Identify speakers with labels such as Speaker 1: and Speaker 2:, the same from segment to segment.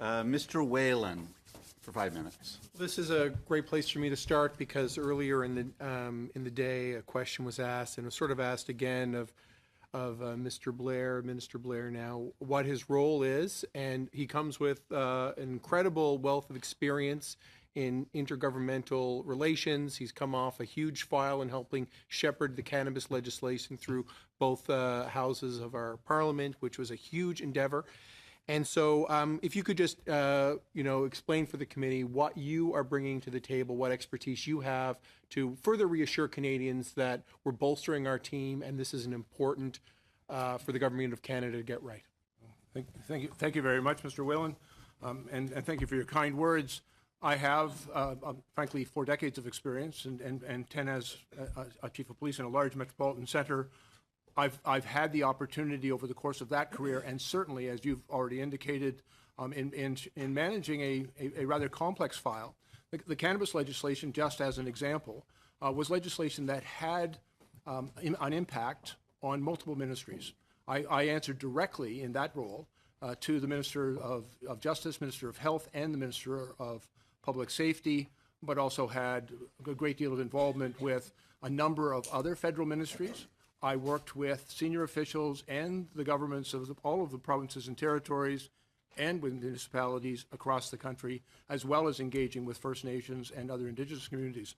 Speaker 1: Mr. Whalen, for 5 minutes.
Speaker 2: This is a great place for me to start because earlier in the day a question was asked, and it was sort of asked again of Mr. Blair, Minister Blair now, what his role is, and he comes with an incredible wealth of experience in intergovernmental relations. He's come off a huge file in helping shepherd the cannabis legislation through both houses of our parliament, which was a huge endeavor. And so if you could just, explain for the committee what you are bringing to the table, what expertise you have to further reassure Canadians that we're bolstering our team and this is an important for the Government of Canada to get right.
Speaker 3: Thank you very much, Mr. Whalen, and thank you for your kind words. I have, frankly, 4 decades of experience and 10 as a chief of police in a large metropolitan centre. I've had the opportunity over the course of that career, and certainly, as you've already indicated, in managing a rather complex file. The cannabis legislation, just as an example, was legislation that had an impact on multiple ministries. I answered directly in that role to the Minister of Justice, Minister of Health, and the Minister of Public Safety, but also had a great deal of involvement with a number of other federal ministries. I worked with senior officials and the governments of all of the provinces and territories and with municipalities across the country, as well as engaging with First Nations and other Indigenous communities.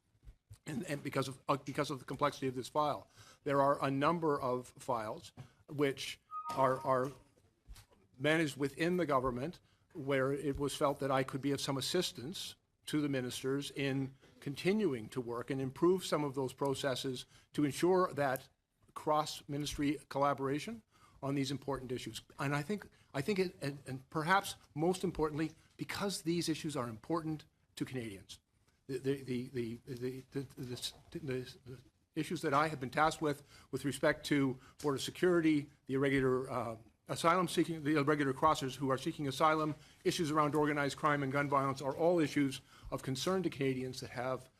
Speaker 3: And because of the complexity of this file, there are a number of files which are managed within the government where it was felt that I could be of some assistance to the ministers in continuing to work and improve some of those processes to ensure that cross-ministry collaboration on these important issues. And I think it, and perhaps most importantly, because these issues are important to Canadians. The issues that I have been tasked with respect to border security, the irregular asylum seeking, the irregular crossers who are seeking asylum, issues around organized crime and gun violence are all issues of concern to Canadians that have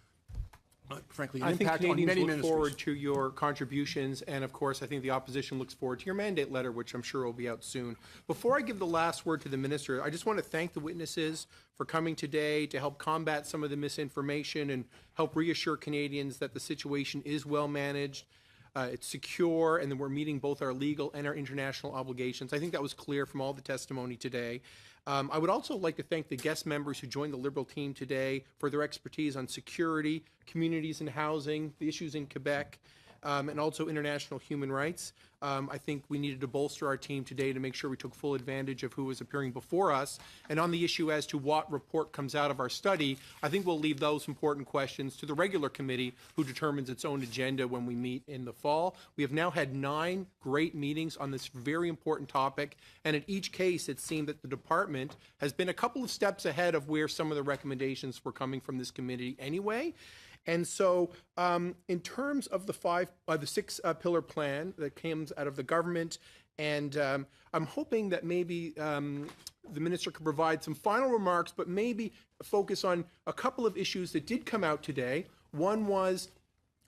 Speaker 3: frankly, an impact on many ministries. I think Canadians look forward
Speaker 2: to your contributions, and of course, I think the opposition looks forward to your mandate letter, which I'm sure will be out soon. Before I give the last word to the minister, I just want to thank the witnesses for coming today to help combat some of the misinformation and help reassure Canadians that the situation is well managed, it's secure, and that we're meeting both our legal and our international obligations. I think that was clear from all the testimony today. I would also like to thank the guest members who joined the Liberal team today for their expertise on security, communities and housing, the issues in Quebec, and also international human rights. I think we needed to bolster our team today to make sure we took full advantage of who was appearing before us. And on the issue as to what report comes out of our study, I think we'll leave those important questions to the regular committee who determines its own agenda when we meet in the fall. We have now had 9 great meetings on this very important topic, and in each case it seemed that the department has been a couple of steps ahead of where some of the recommendations were coming from this committee anyway. And so in terms of the 6-pillar plan that comes out of the government, and I'm hoping that maybe the minister could provide some final remarks, but maybe focus on a couple of issues that did come out today. One was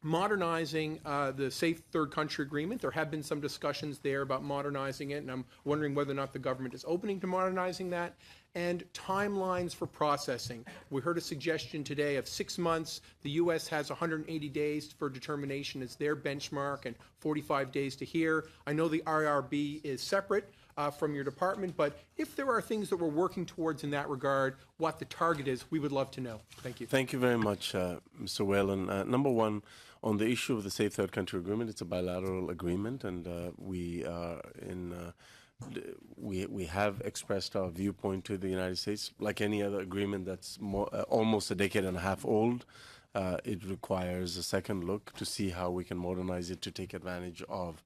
Speaker 2: modernizing the Safe Third Country Agreement. There have been some discussions there about modernizing it, and I'm wondering whether or not the government is opening to modernizing that. And timelines for processing. We heard a suggestion today of 6 months. The U.S. has 180 days for determination as their benchmark and 45 days to hear. I know the IRB is separate from your department, but if there are things that we're working towards in that regard, what the target is, we would love to know. Thank you.
Speaker 4: Thank you very much, Mr. Whalen. Number one, on the issue of the Safe Third Country Agreement, it's a bilateral agreement, and we are in... We have expressed our viewpoint to the United States. Like any other agreement that's almost a decade and a half old, it requires a second look to see how we can modernize it to take advantage of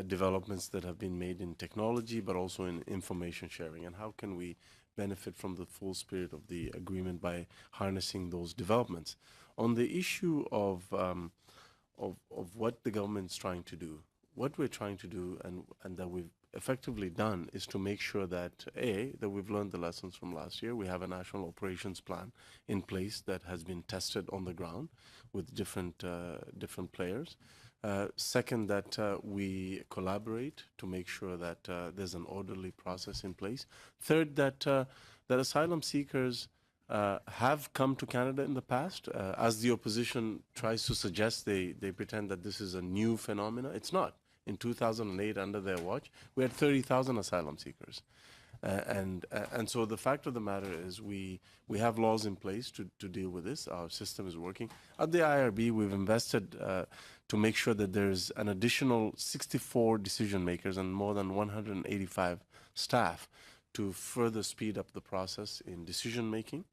Speaker 4: developments that have been made in technology, but also in information sharing. And how can we benefit from the full spirit of the agreement by harnessing those developments? On the issue of what the government's trying to do, what we're trying to do and that we've effectively done is to make sure that that we've learned the lessons from last year. We have a national operations plan in place that has been tested on the ground with different players. Second, that we collaborate to make sure that there's an orderly process in place. Third, that that asylum seekers have come to Canada in the past. As the opposition tries to suggest, they pretend that this is a new phenomena. It's not. In 2008, under their watch, we had 30,000 asylum seekers. And so the fact of the matter is we have laws in place to deal with this. Our system is working. At the IRB, we've invested to make sure that there's an additional 64 decision makers and more than 185 staff to further speed up the process in decision making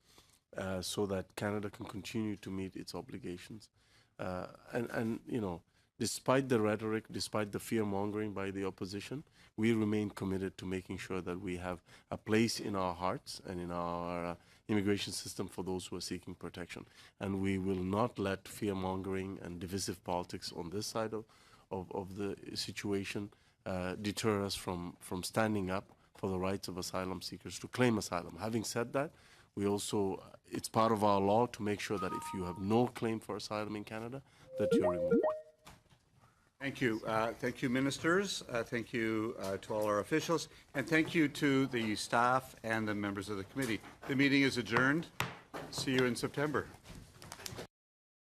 Speaker 4: so that Canada can continue to meet its obligations. And you know, despite the rhetoric, despite the fear-mongering by the opposition, we remain committed to making sure that we have a place in our hearts and in our immigration system for those who are seeking protection. And we will not let fear-mongering and divisive politics on this side of the situation deter us from standing up for the rights of asylum seekers to claim asylum. Having said that, we also, it's part of our law to make sure that if you have no claim for asylum in Canada, that you're removed.
Speaker 1: Thank you. Thank you, ministers. Thank you to all our officials. And thank you to the staff and the members of the committee. The meeting is adjourned. See you in September.